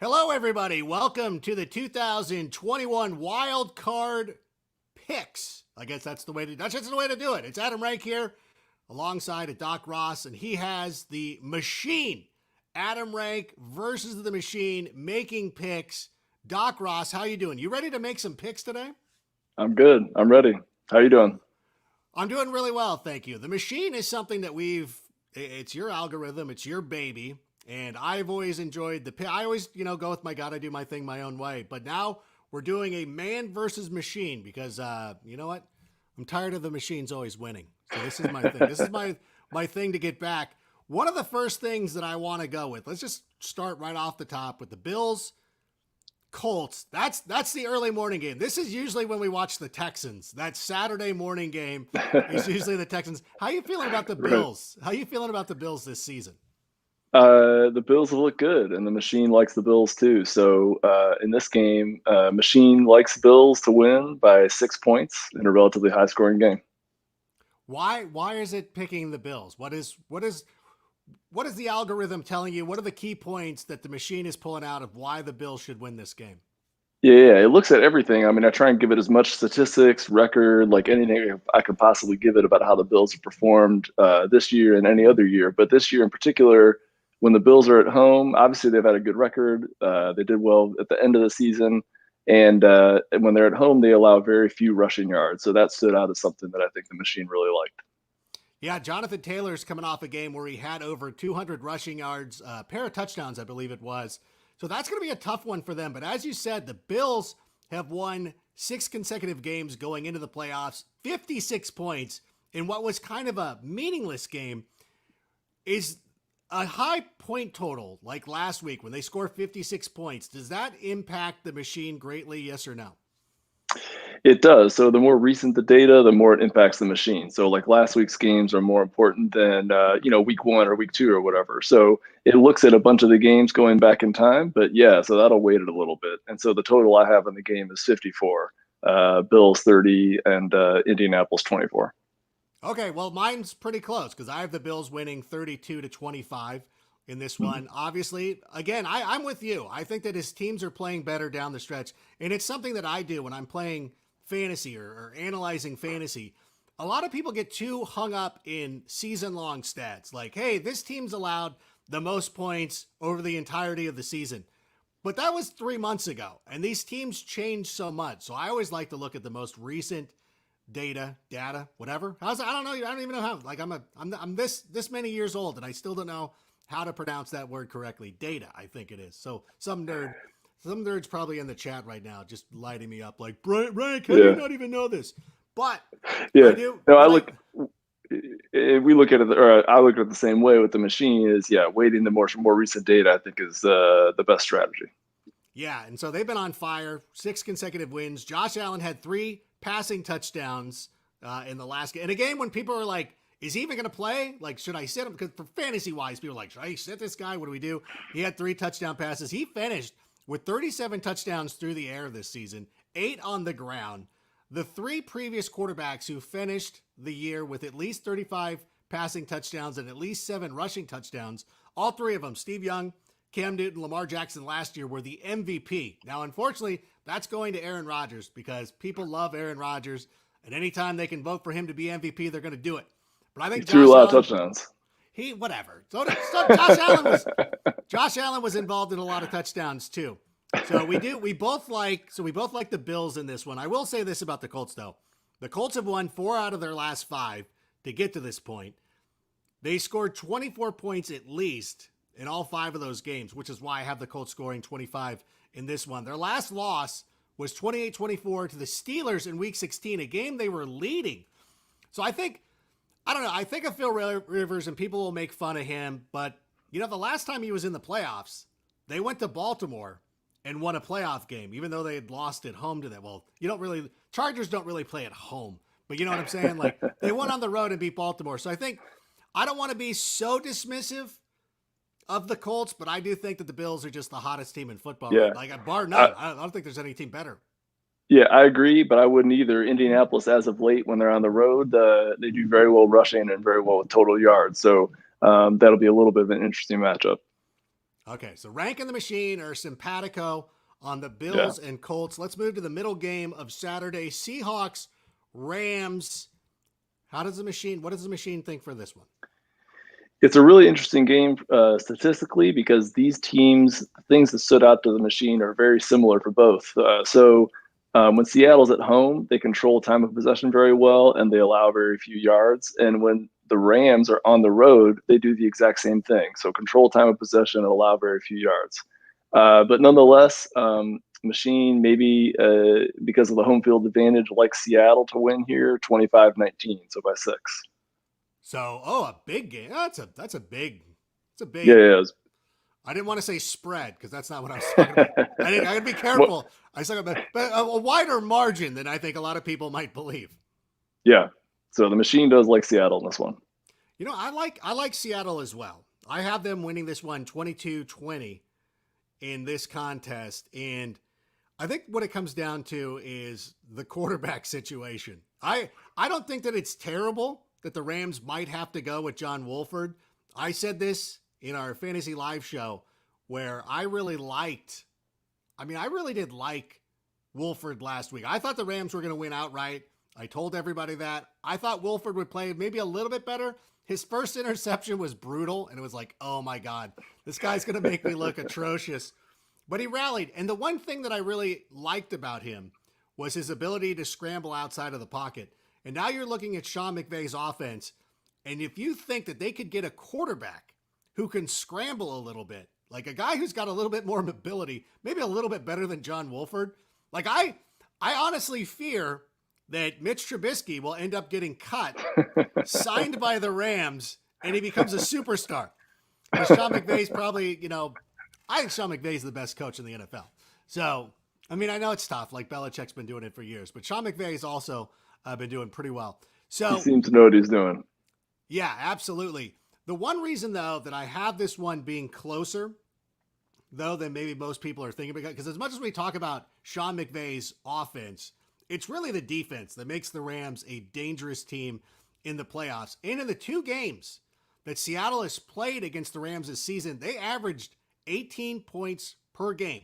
Hello, everybody. Welcome to the 2021 Wild Card Picks. I guess that's just the way to do it. It's Adam Rank here, alongside a Doc Ross, and he has the machine. Adam Rank versus the machine, making picks. Doc Ross, how you doing? You ready to make some picks today? I'm good. I'm ready. How you doing? I'm doing really well, thank you. The machine is something that it's your algorithm, it's your baby. And I've always enjoyed I always, go with my God, I do my thing my own way. But now we're doing a man versus machine because, you know what? I'm tired of the machines always winning. So this is my thing. This is my thing to get back. One of the first things that I want to go with, let's just start right off the top with the Bills Colts. That's the early morning game. This is usually when we watch the Texans. That Saturday morning game is usually the Texans. How you feeling about the Right. Bills? How you feeling about the Bills this season? The Bills look good, and the machine likes the Bills too. So in this game, machine likes the Bills to win by 6 points in a relatively high-scoring game. Why is it picking the Bills? What is the algorithm telling you? What are the key points that the machine is pulling out of why the Bills should win this game? Yeah, it looks at everything. I mean, I try and give it as much statistics, record, like anything I could possibly give it about how the Bills have performed this year and any other year. But this year in particular, when the Bills are at home, obviously they've had a good record. They did well at the end of the season. And when they're at home, they allow very few rushing yards. So that stood out as something that I think the machine really liked. Yeah, Jonathan Taylor's coming off a game where he had over 200 rushing yards, a pair of touchdowns, I believe it was. So that's going to be a tough one for them. But as you said, the Bills have won 6 consecutive games going into the playoffs, 56 points in what was kind of a meaningless game. Is a high point total like last week when they score 56 points, does that impact the machine greatly, yes or no? It does. So the more recent the data, the more it impacts the machine. So like last week's games are more important than week one or week two or whatever. So it looks at a bunch of the games going back in time, but yeah, so that'll weight it a little bit. And so the total I have in the game is 54, Bills 30, and Indianapolis 24. Okay, well, mine's pretty close because I have the Bills winning 32-25 in this one. Obviously, again, I'm with you. I think that his teams are playing better down the stretch. And it's something that I do when I'm playing fantasy or analyzing fantasy. A lot of people get too hung up in season long stats like, hey, this team's allowed the most points over the entirety of the season. But that was 3 months ago, and these teams change so much. So I always like to look at the most recent data, whatever. I don't know. I don't even know how. Like I'm this many years old, and I still don't know how to pronounce that word correctly. Data, I think it is. So some nerd's probably in the chat right now, just lighting me up. Like, Rank, how do you Yeah, not even know this? But I yeah. do. No, I But I look. We look at it, or I look at it the same way with the machine. Is yeah, waiting the more recent data I think is the best strategy. Yeah, and so they've been on fire, 6 consecutive wins. Josh Allen had 3 passing touchdowns in the last game. In a game when people are like, is he even going to play? Like, should I sit him? Because for fantasy wise, people are like, should I sit this guy? What do we do? He had 3 touchdown passes. He finished with 37 touchdowns through the air this season, 8 on the ground. The 3 previous quarterbacks who finished the year with at least 35 passing touchdowns and at least 7 rushing touchdowns, all three of them, Steve Young, Cam Newton, Lamar Jackson last year were the MVP. Now, unfortunately, that's going to Aaron Rodgers because people love Aaron Rodgers, and anytime they can vote for him to be MVP, they're going to do it. But I He think threw a Josh lot of Allen, touchdowns. he whatever. Josh Allen was involved in a lot of touchdowns too. So we both like the Bills in this one. I will say this about the Colts though. The Colts have won 4 out of their last 5 to get to this point. They scored 24 points at least in all 5 of those games, which is why I have the Colts scoring 25 in this one. Their last loss was 28-24 to the Steelers in week 16, a game they were leading. So I don't know. I think of Phil Rivers and people will make fun of him, but the last time he was in the playoffs, they went to Baltimore and won a playoff game, even though they had lost at home to them. Well, Chargers don't really play at home, but you know what I'm saying? Like they went on the road and beat Baltimore. So I don't want to be so dismissive of the Colts, but I do think that the Bills are just the hottest team in football, right? Yeah. Like bar I, none. I don't think there's any team better. Yeah, I agree, but I wouldn't either. Indianapolis, as of late, when they're on the road, they do very well rushing and very well with total yards. So that'll be a little bit of an interesting matchup. Okay, so Rank and the Machine are simpatico on the Yeah. Bills and Colts. Let's move to the middle game of Saturday. Seahawks, Rams. What does the machine think for this one? It's a really interesting game statistically because these teams, the things that stood out to the machine are very similar for both. When Seattle's at home, they control time of possession very well and they allow very few yards. And when the Rams are on the road, they do the exact same thing. So control time of possession and allow very few yards. But nonetheless, machine maybe because of the home field advantage, like Seattle to win here, 25-19, so by 6. So, a big game. That's a big. It's a Yeah, big. yeah. I didn't want to say spread because that's not what I was talking about. I gotta be Well, careful. I was talking about but a wider margin than I think a lot of people might believe. yeah. So the machine does like Seattle in this one. I like Seattle as well. I have them winning this one 22-20 in this contest. And I think what it comes down to is the quarterback situation. I don't think that it's terrible that the Rams might have to go with John Wolford. I said this in our fantasy live show where I really did like Wolford last week. I thought the Rams were going to win outright. I told everybody that. I thought Wolford would play maybe a little bit better. His first interception was brutal, and it was like, oh my God, this guy's going to make me look atrocious. But he rallied. And the one thing that I really liked about him was his ability to scramble outside of the pocket. And now you're looking at Sean McVay's offense. And if you think that they could get a quarterback who can scramble a little bit, like a guy who's got a little bit more mobility, maybe a little bit better than John Wolford, like I honestly fear that Mitch Trubisky will end up getting cut, signed by the Rams, and he becomes a superstar. Because Sean McVay's probably, I think Sean McVay's the best coach in the NFL. So, I mean, I know it's tough. Like Belichick's been doing it for years, but Sean McVay's also been doing pretty well. He So, seems to know what he's doing. yeah, absolutely. The one reason, though, that I have this one being closer, though, than maybe most people are thinking, because as much as we talk about Sean McVay's offense, it's really the defense that makes the Rams a dangerous team in the playoffs. And in the two games that Seattle has played against the Rams this season, they averaged 18 points per game,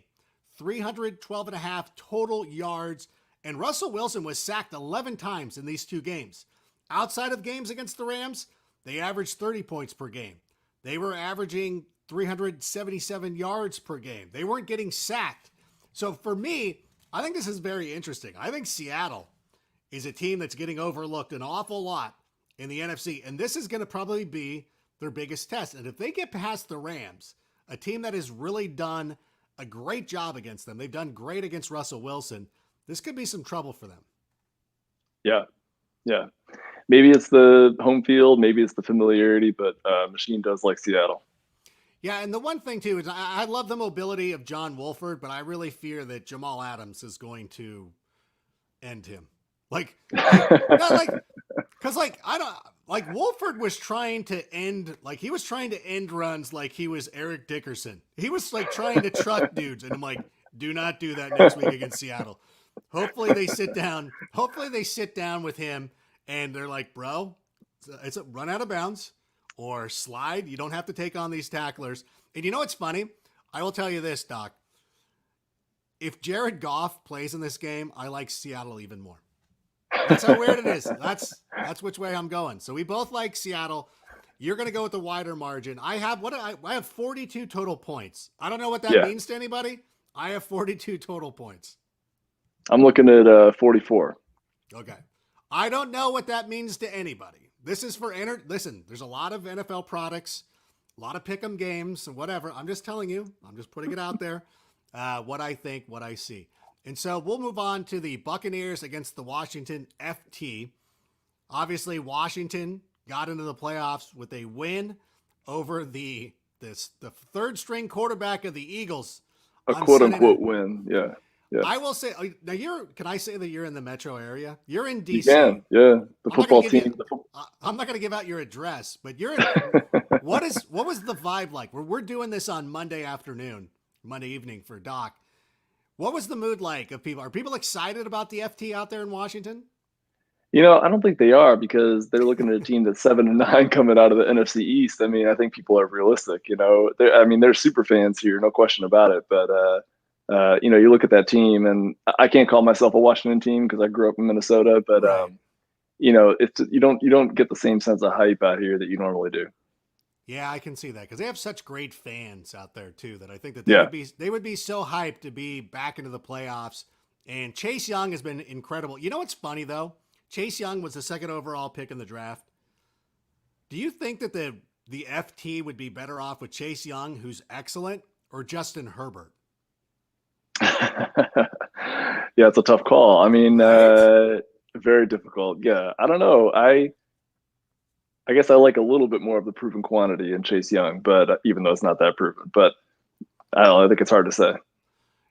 312 and a half total yards, and Russell Wilson was sacked 11 times in these two games. Outside of games against the Rams, they averaged 30 points per game. They were averaging 377 yards per game. They weren't getting sacked. So for me, I think this is very interesting. I think Seattle is a team that's getting overlooked an awful lot in the NFC, and this is going to probably be their biggest test. And if they get past the Rams, a team that has really done a great job against them, they've done great against Russell Wilson, this could be some trouble for them. Yeah. Yeah. Maybe it's the home field, maybe it's the familiarity, but machine does like Seattle. Yeah, and the one thing too is I love the mobility of John Wolford, but I really fear that Jamal Adams is going to end him. Wolford was trying to end runs like he was Eric Dickerson. He was like trying to truck dudes, and I'm like, do not do that next week against Seattle. Hopefully they sit down. Hopefully they sit down with him, and they're like, bro, it's a run out of bounds. Or slide. You don't have to take on these tacklers. And you know what's funny? I will tell you this, Doc. If Jared Goff plays in this game, I like Seattle even more. That's how weird it is. That's which way I'm going. So we both like Seattle. You're going to go with the wider margin. I have 42 total points. I don't know what that means to anybody. I have 42 total points. I'm looking at 44. Okay. I don't know what that means to anybody. This is for listen, there's a lot of NFL products, a lot of pick'em games and whatever. I'm just telling you, I'm just putting it out there, what I think, what I see. And so we'll move on to the Buccaneers against the Washington FT. Obviously, Washington got into the playoffs with a win over the third string quarterback of the Eagles. A quote unquote win. Yeah. Yeah. I will say now can I say that you're in the metro area? You're in DC. You can, yeah. The football team. I'm not going to give out your address, but you're in. what was the vibe like? We're doing this on Monday evening for Doc. What was the mood like of people? Are people excited about the FT out there in Washington? I don't think they are because they're looking at a team that's 7-9 coming out of the NFC East. I mean, I think people are realistic. I mean, they're super fans here, no question about it. But you look at that team, and I can't call myself a Washington team because I grew up in Minnesota. But Right. it's you don't get the same sense of hype out here that you normally do. Yeah, I can see that because they have such great fans out there too that I think that Yeah, they would be so hyped to be back into the playoffs. And Chase Young has been incredible. You know what's funny though? Chase Young was the second overall pick in the draft. Do you think that the FT would be better off with Chase Young, who's excellent, or Justin Herbert? yeah, it's a tough call. I mean, Right? very difficult. Yeah, I don't know. I guess I like a little bit more of the proven quantity in Chase Young, but even though it's not that proven, but I don't know. I think it's hard to say.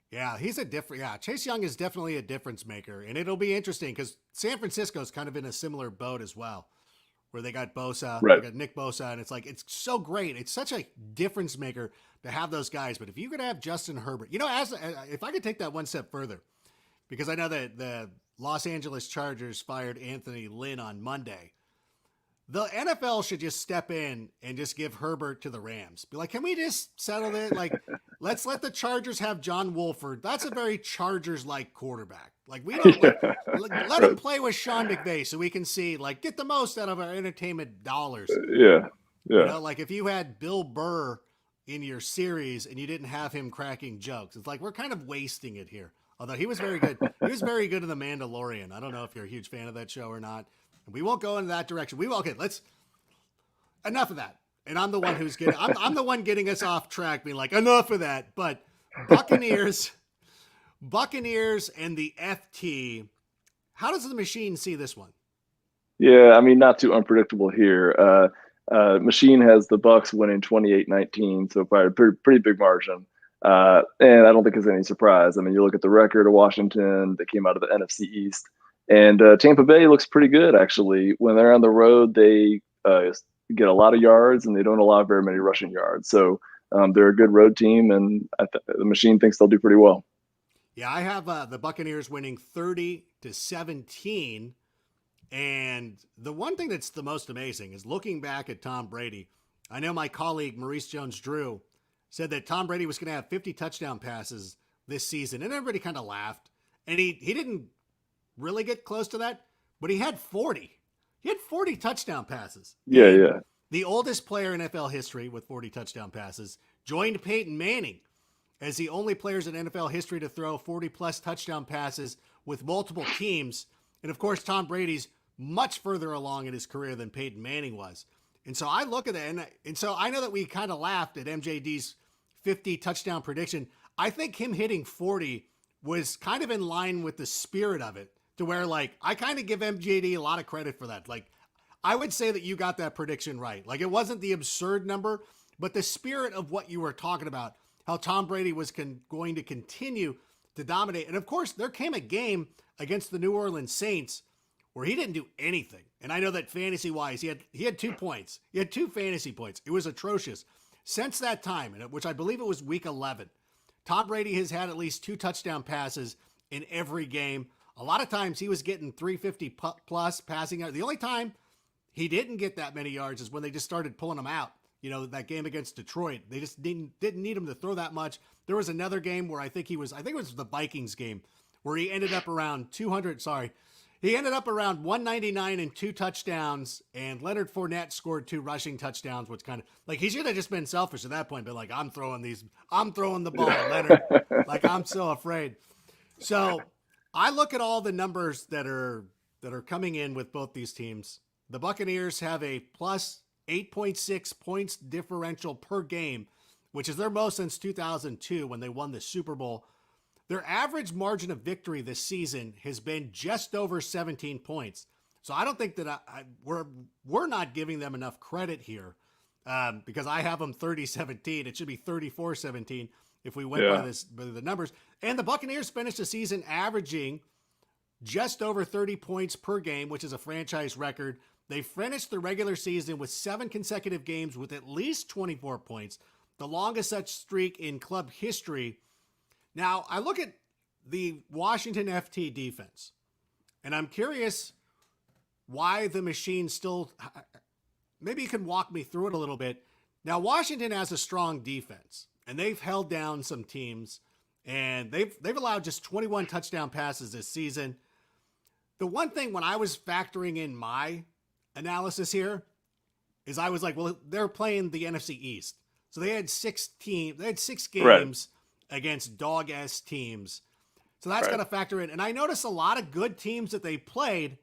Yeah, he's a different. Yeah, Chase Young is definitely a difference maker, and it'll be interesting because San Francisco's kind of in a similar boat as well, where they got Bosa, they Right. got Nick Bosa, and it's like it's so great. It's such a difference maker to have those guys. But if you could have Justin Herbert, as if I could take that one step further, because I know that the Los Angeles Chargers fired Anthony Lynn on Monday. The NFL should just step in and just give Herbert to the Rams. Be like, can we just settle it? Like, let's let the Chargers have John Wolford. That's a very Chargers-like quarterback. Like, we don't like Yeah. let him Right. play with Sean McVay so we can see like get the most out of our entertainment dollars. Yeah. Yeah. Like if you had Bill Burr in your series and you didn't have him cracking jokes, it's like we're kind of wasting it here. Although he was very good. He was very good in The Mandalorian. I don't know if you're a huge fan of that show or not. We won't go in that direction. We will. Okay, let's. Enough of that. And I'm the one who's getting. I'm the one getting us off track, being like, enough of that. But Buccaneers, Buccaneers, and the FT. How does the machine see this one? Yeah. I mean, not too unpredictable here. Machine has the Bucks winning 28-19, so by a pretty big margin. And I don't think it's any surprise. I mean, you look at the record of Washington, they came out of the NFC East, and Tampa Bay looks pretty good actually. When they're on the road, they get a lot of yards and they don't allow very many rushing yards. So they're a good road team, and the machine thinks they'll do pretty well. Yeah, I have the Buccaneers winning 30-17. And the one thing that's the most amazing is looking back at Tom Brady. I know my colleague Maurice Jones-Drew said that Tom Brady was going to have 50 touchdown passes this season, and everybody kind of laughed. And he didn't really get close to that, but he had 40. He had 40 touchdown passes. Yeah, And yeah, the oldest player in NFL history with 40 touchdown passes joined Peyton Manning as the only players in NFL history to throw 40 plus touchdown passes with multiple teams. And of course, Tom Brady's much further along in his career than Peyton Manning was. And so I look at that, and so I know that we kind of laughed at MJD's 50 touchdown prediction. I think him hitting 40 was kind of in line with the spirit of it, to where like I kind of give MJD a lot of credit for that. Like I would say that you got that prediction right. Like it wasn't the absurd number, but the spirit of what you were talking about, how Tom Brady was going to continue to dominate. And of course, there came a game against the New Orleans Saints where he didn't do anything. And I know that fantasy wise, he had 2 points. He had 2 fantasy points. It was atrocious. Since that time, which I believe it was week 11, Tom Brady has had at least 2 touchdown passes in every game. A lot of times he was getting 350 plus passing out. The only time he didn't get that many yards is when they just started pulling him out. That game against Detroit, they just didn't need him to throw that much. There was another game where I think it was the Vikings game where he ended up around 200. Sorry, he ended up around 199 and 2 touchdowns, and Leonard Fournette scored 2 rushing touchdowns, which kind of like he should have just been selfish at that point, but like I'm throwing the ball at Leonard, yeah. like I'm so afraid. So I look at all the numbers that are coming in with both these teams. The Buccaneers have a plus 8.6 points differential per game, which is their most since 2002 when they won the Super Bowl. Their average margin of victory this season has been just over 17 points. So I don't think that we're not giving them enough credit here because I have them 30-17. It should be 34-17 if we went by Yeah. the numbers. And the Buccaneers finished the season averaging just over 30 points per game, which is a franchise record. They finished the regular season with 7 consecutive games with at least 24 points, the longest such streak in club history. Now, I look at the Washington FT defense, and I'm curious why the machine still, maybe you can walk me through it a little bit. Now, Washington has a strong defense, and they've held down some teams, and they've allowed just 21 touchdown passes this season. The one thing when I was factoring in my analysis here is I was like, well, they're playing the NFC East. So they had 6 games against dog-ass teams. So that's got to factor in. And I noticed a lot of good teams that they played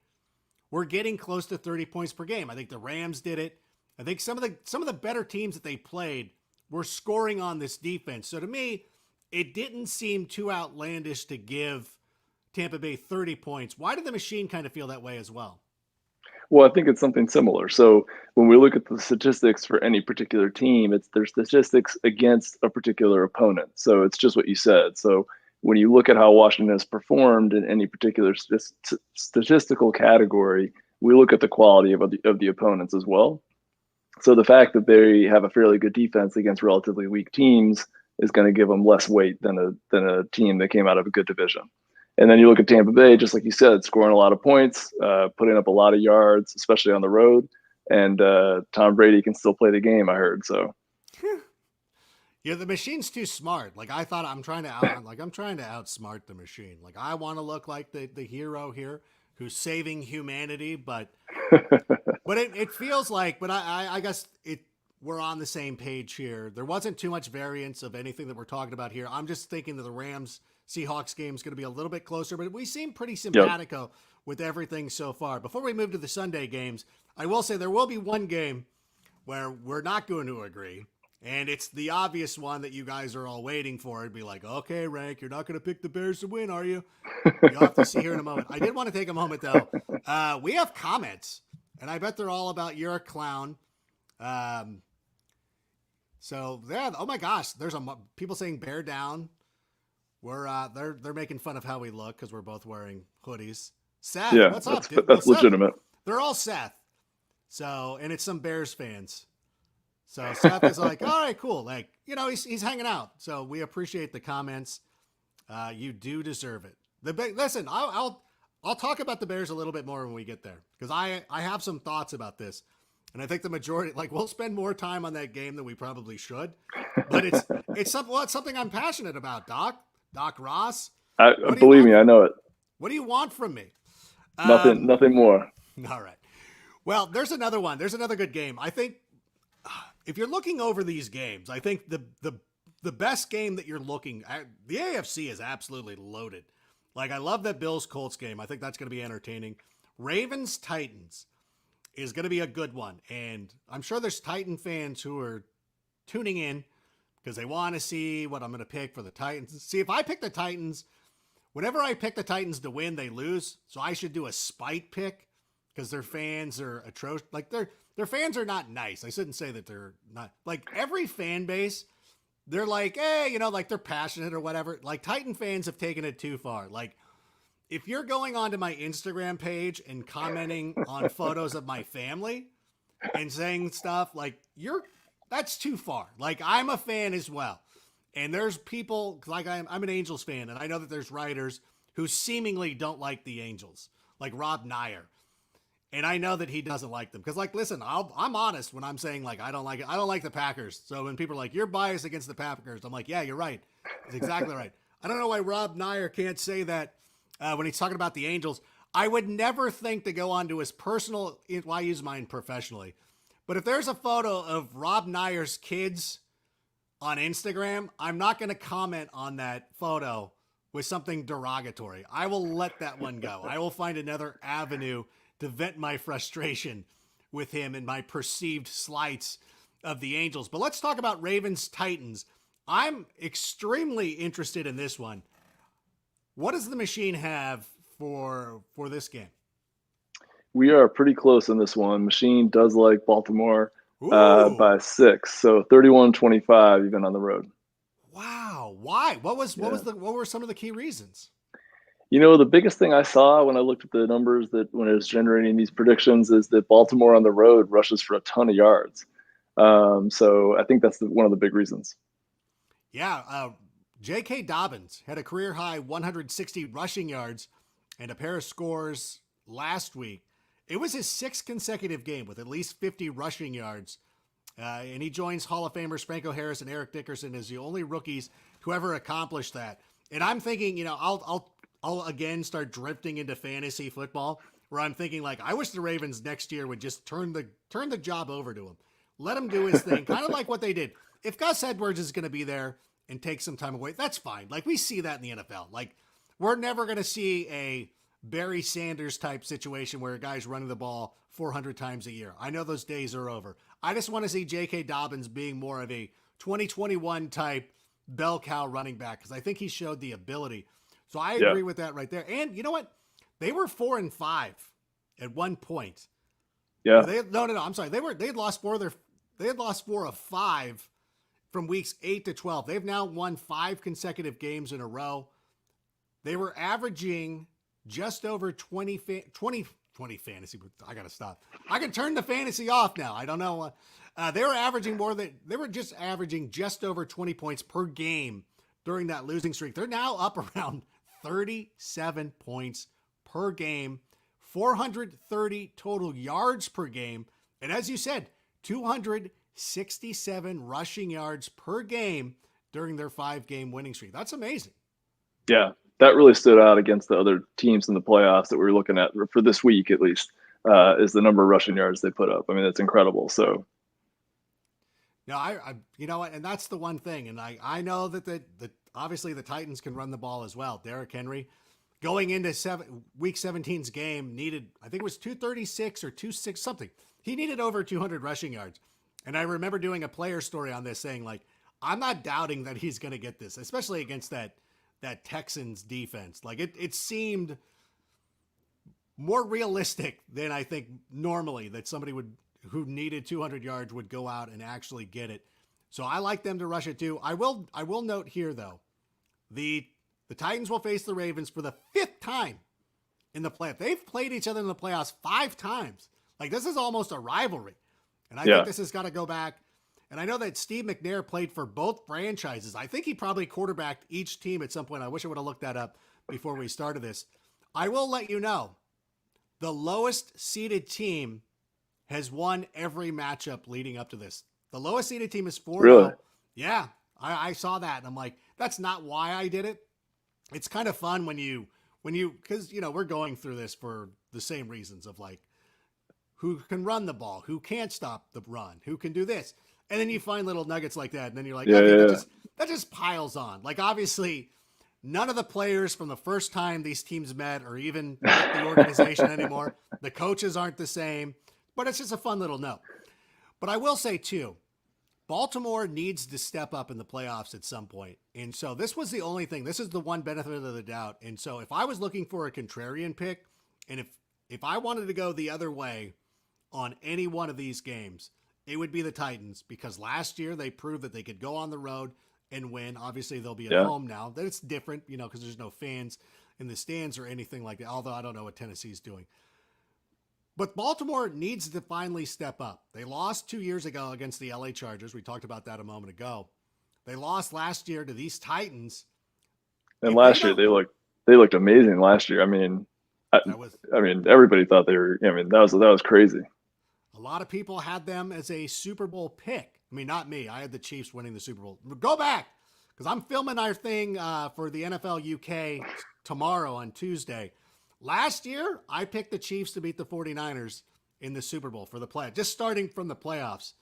were getting close to 30 points per game. I think the Rams did it. I think some of the better teams that they played were scoring on this defense. So to me, it didn't seem too outlandish to give Tampa Bay 30 points. Why did the machine kind of feel that way as well? Well, I think it's something similar. So when we look at the statistics for any particular team, it's their statistics against a particular opponent. So it's just what you said. So when you look at how Washington has performed in any particular statistical category, we look at the quality of the opponents as well. So the fact that they have a fairly good defense against relatively weak teams is going to give them less weight than a team that came out of a good division. And then you look at Tampa Bay, just like you said, scoring a lot of points, putting up a lot of yards, especially on the road. And Tom Brady can still play the game, I heard. So, yeah, the machine's too smart. Like I thought, I'm trying to outsmart the machine. Like I want to look like the hero here who's saving humanity, but it feels like. But I guess we're on the same page here. There wasn't too much variance of anything that we're talking about here. I'm just thinking that the Rams Seahawks game is going to be a little bit closer, but we seem pretty simpatico with everything so far. Before we move to the Sunday games, I will say there will be one game where we're not going to agree, and it's the obvious one that you guys are all waiting for. It'd be like, okay, Rank, you're not going to pick the Bears to win, are you? You'll have to see here in a moment. I did want to take a moment, though. We have comments, and I bet they're all about you're a clown. So, yeah, oh my gosh, there's people saying bear down. We're they're making fun of how we look because we're both wearing hoodies. Seth, what's up, dude? That's legitimate. They're all Seth. So, and it's some Bears fans. So Seth is like, all right, cool. Like, he's hanging out. So we appreciate the comments. You do deserve it. Listen, I'll talk about the Bears a little bit more when we get there because I have some thoughts about this. And I think the majority, we'll spend more time on that game than we probably should. But it's something I'm passionate about, Doc Ross. Believe me, I know it. What do you want from me? Nothing more. All right. Well, there's another one. There's another good game. I think if you're looking over these games, I think the best game that you're looking at, the AFC is absolutely loaded. Like, I love that Bills-Colts game. I think that's going to be entertaining. Ravens-Titans is going to be a good one. And I'm sure there's Titan fans who are tuning in because they want to see what I'm going to pick for the Titans. See, if I pick the Titans, whenever I pick the Titans to win, they lose. So I should do a spite pick because their fans are atrocious. Like, their fans are not nice. I shouldn't say that they're not. Like, every fan base, they're like, hey, like they're passionate or whatever. Like, Titan fans have taken it too far. Like, if you're going onto my Instagram page and commenting on photos of my family and saying stuff like that's too far. Like, I'm a fan as well. And there's people like I'm an Angels fan. And I know that there's writers who seemingly don't like the Angels, like Rob Nyer. And I know that he doesn't like them. Cause listen, I'm honest when I'm saying I don't like it. I don't like the Packers. So when people are like, you're biased against the Packers, I'm like, yeah, you're right. That's exactly right. I don't know why Rob Nyer can't say that. When he's talking about the Angels, I would never think to go onto his personal, well, I use mine professionally, but if there's a photo of Rob Nyer's kids on Instagram, I'm not going to comment on that photo with something derogatory. I will let that one go. I will find another avenue to vent my frustration with him and my perceived slights of the Angels. But let's talk about Ravens-Titans. I'm extremely interested in this one. What does the machine have for this game? We are pretty close in this one. Machine does like Baltimore by 6, so 31-25 even on the road. Wow! Why? What were some of the key reasons? The biggest thing I saw when I looked at the numbers when it was generating these predictions is that Baltimore on the road rushes for a ton of yards. So I think that's one of the big reasons. Yeah. J.K. Dobbins had a career-high 160 rushing yards and a pair of scores last week. It was his 6th consecutive game with at least 50 rushing yards. And he joins Hall of Famers Franco Harris and Eric Dickerson as the only rookies to ever accomplish that. And I'm thinking, I'll again start drifting into fantasy football where I'm thinking like, I wish the Ravens next year would just turn the job over to him. Let him do his thing. Kind of like what they did. If Gus Edwards is going to be there and take some time away, that's fine. Like we see that in the NFL. Like we're never going to see a Barry Sanders type situation where a guy's running the ball 400 times a year. I know those days are over. I just want to see J.K. Dobbins being more of a 2021 type bell cow running back because I think he showed the ability. So I agree with that right there. And you know what? They were 4-5 at one point. Yeah. No. I'm sorry. They had lost 4 of 5 from weeks 8 to 12. They've now won 5 consecutive games in a row. They were averaging just over 20 fantasy. I got to stop. I can turn the fantasy off now. I don't know. They were just averaging just over 20 points per game during that losing streak. They're now up around 37 points per game, 430 total yards per game. And as you said, 267 rushing yards per game during their 5-game winning streak. That's amazing. Yeah. That really stood out against the other teams in the playoffs that we were looking at for this week, at least, is the number of rushing yards they put up. I mean, that's incredible. So, no, I you know what, and that's the one thing, and I know that the obviously the Titans can run the ball as well. Derrick Henry, going into week 17's game, needed I think it was 236 or 26 something. He needed over 200 rushing yards, and I remember doing a player story on this, saying like, I'm not doubting that he's going to get this, especially against that Texans defense. Like it seemed more realistic than I think normally that somebody who needed 200 yards would go out and actually get it. So I like them to rush it too. I will note here though, the Titans will face the Ravens for the 5th time in the playoff. They've played each other in the playoffs 5 times. Like this is almost a rivalry. And I think this has got to go back. And I know that Steve McNair played for both franchises. I think he probably quarterbacked each team at some point. I wish I would have looked that up before we started this. I will let you know, the lowest seeded team has won every matchup leading up to this. The lowest seeded team is 4-0. Really? Yeah, I saw that. And I'm like, that's not why I did it. It's kind of fun when you, because, we're going through this for the same reasons of like, who can run the ball, who can't stop the run, who can do this. And then you find little nuggets like that. And then you're like, that just piles on. Like, obviously, none of the players from the first time these teams met or even with the organization anymore. The coaches aren't the same. But it's just a fun little note. But I will say, too, Baltimore needs to step up in the playoffs at some point. And so this was the only thing. This is the one benefit of the doubt. And so if I was looking for a contrarian pick, and if I wanted to go the other way on any one of these games, it would be the Titans, because last year they proved that they could go on the road and win. Obviously, they'll be at home now. That it's different, because there's no fans in the stands or anything like that, although I don't know what Tennessee's doing. But Baltimore needs to finally step up. They lost 2 years ago against the LA Chargers. We talked about that a moment ago. They lost last year to these Titans. And last year they looked amazing last year. I mean, everybody thought they were. I mean, that was crazy. A lot of people had them as a Super Bowl pick. I mean, not me. I had the Chiefs winning the Super Bowl. Go back, because I'm filming our thing for the NFL UK tomorrow on Tuesday. Last year, I picked the Chiefs to beat the 49ers in the Super Bowl for the play, just starting from the playoffs.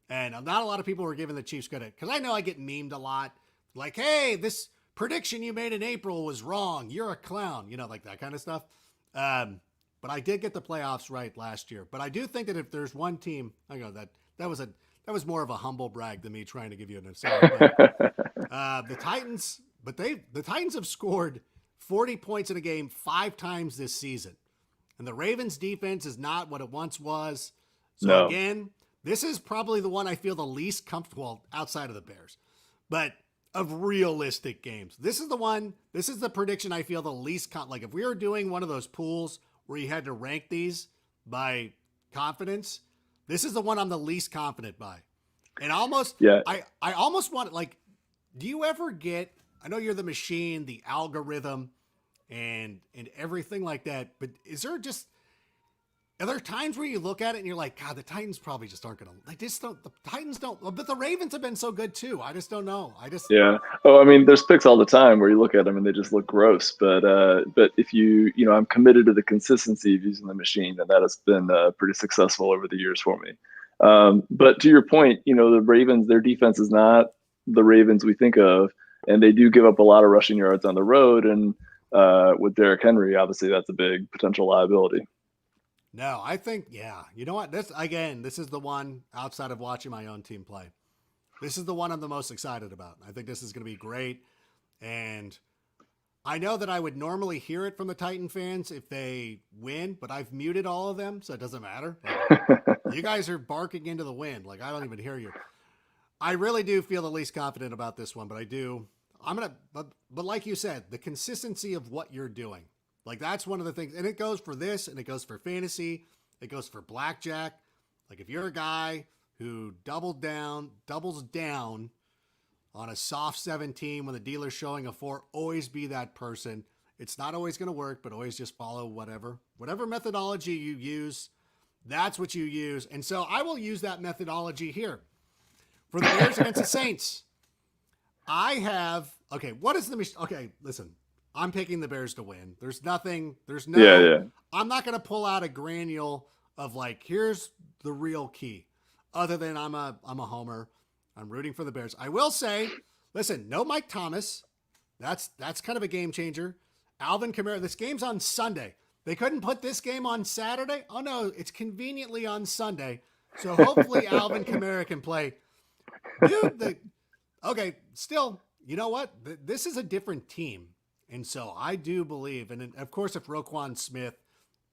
And not a lot of people were giving the Chiefs credit, because I know I get memed a lot. Like, hey, this prediction you made in April was wrong. You're a clown. Like that kind of stuff. But I did get the playoffs right last year. But I do think that if there's one team, that was more of a humble brag than me trying to give you an aside. The Titans have scored 40 points in a game 5 times this season. And the Ravens defense is not what it once was. So again, this is probably the one I feel the least comfortable outside of the Bears. But of realistic games, this is the prediction I feel the least like if we were doing one of those pools where you had to rank these by confidence, this is the one I'm the least confident by. And I almost want, like, do you ever get, I know you're the machine, the algorithm and everything like that, but is there just Are there times where you look at it and you're like, God, the Titans probably just aren't going to, they just don't, the Titans don't, but the Ravens have been so good too. I just don't know. Yeah. Oh, I mean, there's picks all the time where you look at them and they just look gross. But if I'm committed to the consistency of using the machine, and that has been pretty successful over the years for me. But to your point, the Ravens, their defense is not the Ravens we think of, and they do give up a lot of rushing yards on the road. And with Derrick Henry, obviously, that's a big potential liability. No, I think, yeah. You know what? This is the one outside of watching my own team play. This is the one I'm the most excited about. I think this is going to be great. And I know that I would normally hear it from the Titan fans if they win, but I've muted all of them, so it doesn't matter. You guys are barking into the wind. Like, I don't even hear you. I really do feel the least confident about this one, but I do. But like you said, the consistency of what you're doing. Like, that's one of the things. And it goes for this, and it goes for fantasy. It goes for blackjack. Like, if you're a guy who doubles down on a soft 17 when the dealer's showing a 4, always be that person. It's not always going to work, but always just follow whatever methodology you use. That's what you use. And so I will use that methodology here for the Bears against the Saints. What is the, okay, listen, I'm picking the Bears to win. I'm not going to pull out a granule of like, here's the real key, other than I'm a homer. I'm rooting for the Bears. I will say, listen, no Mike Thomas. That's kind of a game changer. Alvin Kamara, this game's on Sunday. They couldn't put this game on Saturday. Oh no, it's conveniently on Sunday. So hopefully Alvin Kamara can play. Dude, still, you know what? This is a different team. And so I do believe, and of course, if Roquan Smith,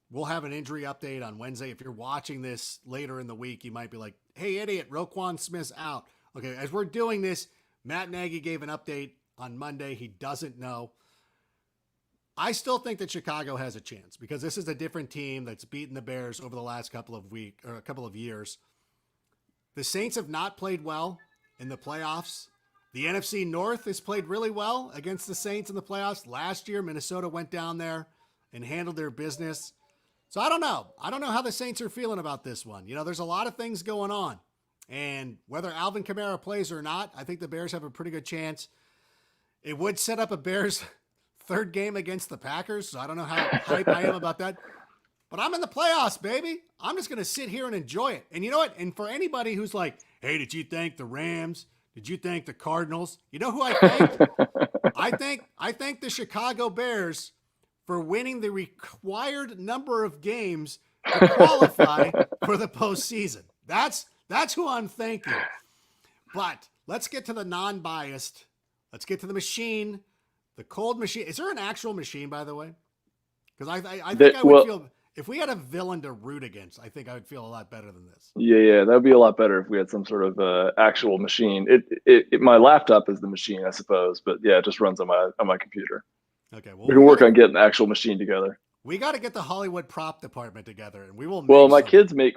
we'll have an injury update on Wednesday. If you're watching this later in the week, you might be like, hey, idiot, Roquan Smith's out. Okay, as we're doing this, Matt Nagy gave an update on Monday. He doesn't know. I still think that Chicago has a chance because this is a different team that's beaten the Bears over the last couple of years. The Saints have not played well in the playoffs. The NFC North has played really well against the Saints in the playoffs. Last year, Minnesota went down there and handled their business. So I don't know. I don't know how the Saints are feeling about this one. There's a lot of things going on. And whether Alvin Kamara plays or not, I think the Bears have a pretty good chance. It would set up a Bears third game against the Packers, so I don't know how hype I am about that. But I'm in the playoffs, baby. I'm just going to sit here and enjoy it. And you know what? And for anybody who's like, hey, did you thank the Rams? Did you thank the Cardinals? You know who I thanked? I thank the Chicago Bears for winning the required number of games to qualify for the postseason. That's who I'm thanking. But let's get to the non-biased. Let's get to the machine, the cold machine. Is there an actual machine, by the way? Because I think I would feel, if we had a villain to root against, I think I would feel a lot better than this. Yeah, that would be a lot better if we had some sort of actual machine. My laptop is the machine, I suppose, but yeah, it just runs on my computer. Okay, well, we can work on getting an actual machine together. We got to get the Hollywood prop department together, and we will. My kids make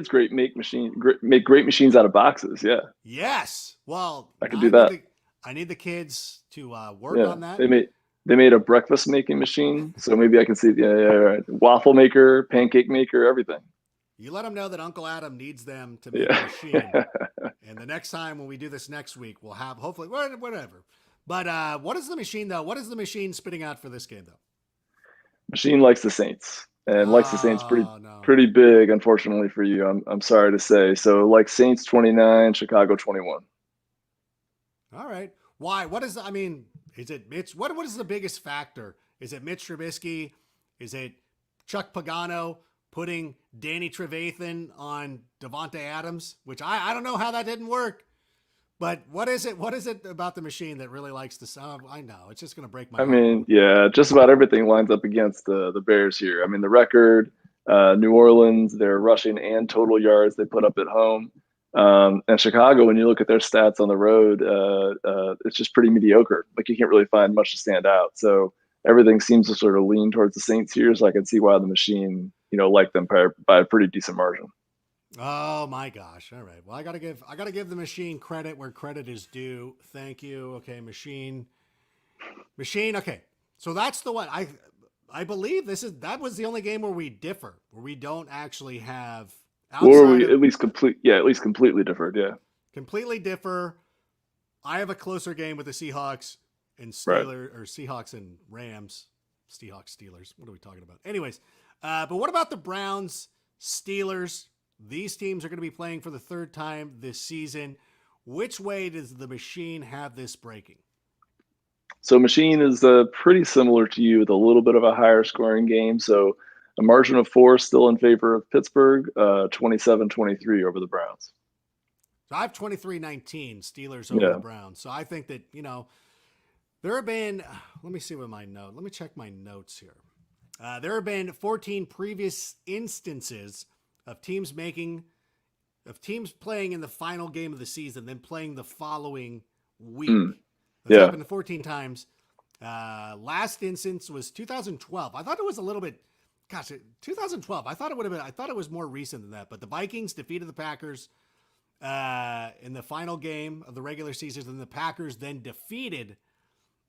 great machines out of boxes. Yeah. Yes. Well, I can do that. I need the kids to work on that. They made a breakfast making machine, so maybe I can see right. Waffle maker, pancake maker, everything. You let them know that Uncle Adam needs them to make a machine, and the next time when we do this next week, we'll have hopefully whatever. But what is the machine though? What is the machine spitting out for this game though? Machine likes the Saints and likes the Saints pretty big, unfortunately for you. I'm sorry to say. So like Saints 29, Chicago 21. All right. Why? Is it Mitch? What is the biggest factor? Is it Mitch Trubisky? Is it Chuck Pagano putting Danny Trevathan on Devontae Adams? Which I don't know how that didn't work. But what is it? What is it about the machine that really likes to sound? I know it's just going to break my heart. Just about everything lines up against the Bears here. I mean, the record, New Orleans, their rushing and total yards they put up at home, and Chicago. When you look at their stats on the road, it's just pretty mediocre. Like you can't really find much to stand out. So everything seems to sort of lean towards the Saints here. So I can see why the machine, liked them by a pretty decent margin. Oh my gosh. All right. Well, I gotta give the machine credit where credit is due. Thank you. Okay. Machine. Okay. So that's the one I believe that was the only game where we differ, where we don't actually have Or outside we of at least completely different. Yeah. completely differ. I have a closer game with the Seahawks and Right. Seahawks and Rams. Seahawks, Steelers. What are we talking about? Anyways, but what about the Browns, Steelers? These teams are going to be playing for the third time this season. Which way does the machine have this breaking? So Machine is pretty similar to you with a little bit of a higher scoring game. So a margin of 4 still in favor of Pittsburgh, 27-23 over the Browns. So I have 23-19 Steelers over the Yeah. Browns. So I think that, there have been, let me see what let me check my notes here. There have been 14 previous instances of teams playing in the final game of the season, then playing the following week. That's Yeah. happened 14 times. Last instance was 2012. I thought it was a little bit, 2012. I thought it was more recent than that. But the Vikings defeated the Packers in the final game of the regular season, and the Packers then defeated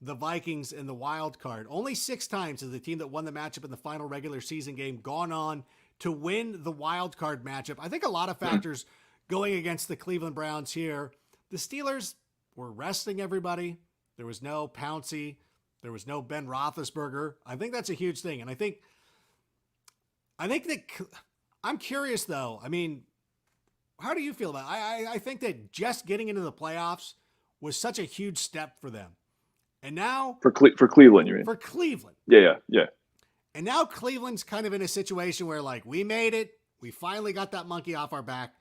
the Vikings in the wild card. Only 6 times has the team that won the matchup in the final regular season game gone on to win the wild card matchup. I think a lot of factors going against the Cleveland Browns here. The Steelers were resting everybody. There was no Pouncey. There was no Ben Roethlisberger. I think that's a huge thing. And I think that I'm curious though. I mean, how do you feel about it? I think that just getting into the playoffs was such a huge step for them. And now For Cleveland, you mean? for Cleveland. Yeah. And now Cleveland's kind of in a situation where, like, we made it. We finally got that monkey off our back.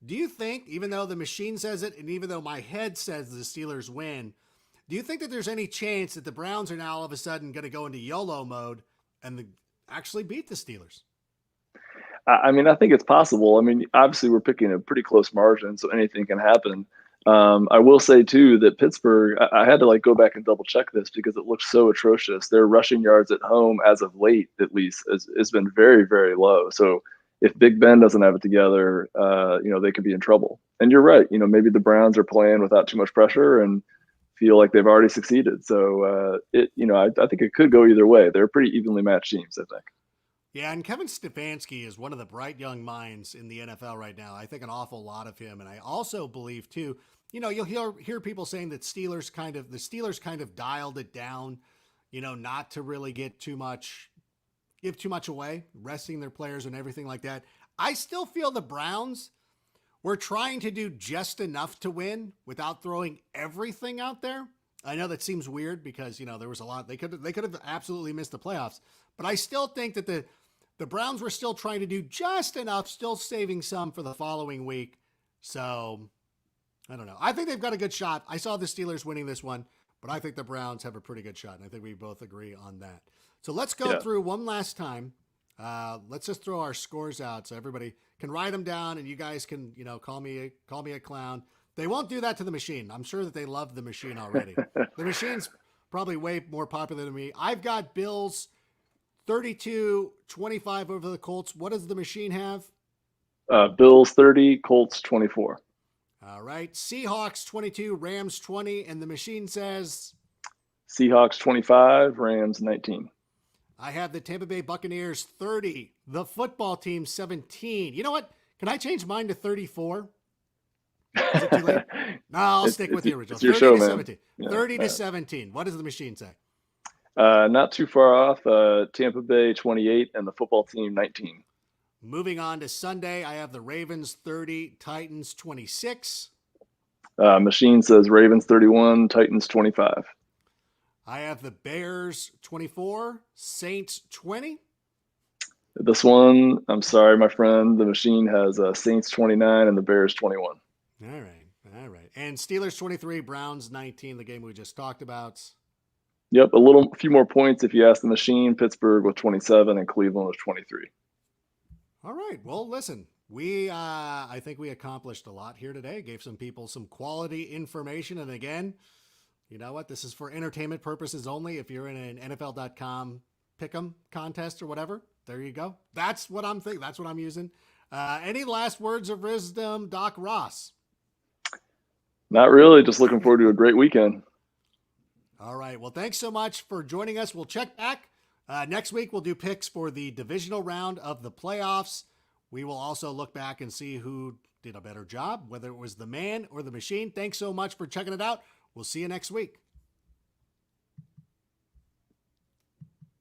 Do you think, even though the machine says it, and even though my head says the Steelers win, do you think that there's any chance that the Browns are now all of a sudden going to go into YOLO mode and actually beat the Steelers? I mean, I think it's possible. I mean, obviously, we're picking a pretty close margin, so anything can happen. I will say too that Pittsburgh, I had to go back and double check this because it looks so atrocious. Their rushing yards at home, as of late at least, has been very, very low. So if Big Ben doesn't have it together, they could be in trouble. And you're right. Maybe the Browns are playing without too much pressure and feel like they've already succeeded. So I think it could go either way. They're pretty evenly matched teams, I think. Yeah, and Kevin Stefanski is one of the bright young minds in the NFL right now. I think an awful lot of him. And I also believe, too, you'll hear people saying that the Steelers kind of dialed it down, not to really give too much away, resting their players and everything like that. I still feel the Browns were trying to do just enough to win without throwing everything out there. I know that seems weird because, there was a lot. They could have absolutely missed the playoffs. But I still think that the Browns were still trying to do just enough, still saving some for the following week. So, I don't know. I think they've got a good shot. I saw the Steelers winning this one, but I think the Browns have a pretty good shot, and I think we both agree on that. So let's go through one last time. Let's just throw our scores out so everybody can write them down, and you guys can, call me a clown. They won't do that to the machine. I'm sure that they love the machine already. The machine's probably way more popular than me. I've got Bills 32-25 over the Colts. What does the machine have? Bills 30, Colts 24. All right. Seahawks 22, Rams 20, and the machine says Seahawks 25, Rams 19. I have the Tampa Bay Buccaneers 30, the football team 17. You know what? Can I change mine to 34? Is it too late? No, I'll stick with the original. It's your 30 show, to man. 17. Yeah, 30 to 17. What does the machine say? Not too far off. Tampa Bay 28 and the football team 19. Moving on to Sunday, I have the Ravens 30, Titans 26. Machine says Ravens 31, Titans 25. I have the Bears 24, Saints 20. This one, I'm sorry, my friend. The machine has Saints 29 and the Bears 21. All right. And Steelers 23, Browns 19, the game we just talked about. Yep, a few more points if you ask the machine. Pittsburgh with 27 and Cleveland with 23. All right. Well, listen, I think we accomplished a lot here today. Gave some people some quality information. And again, you know what? This is for entertainment purposes only. If you're in an NFL.com pick'em contest or whatever, there you go. That's what I'm thinking. That's what I'm using. Any last words of wisdom, Doc Ross? Not really. Just looking forward to a great weekend. All right. Well, thanks so much for joining us. We'll check back Next week, we'll do picks for the divisional round of the playoffs. We will also look back and see who did a better job, whether it was the man or the machine. Thanks so much for checking it out. We'll see you next week.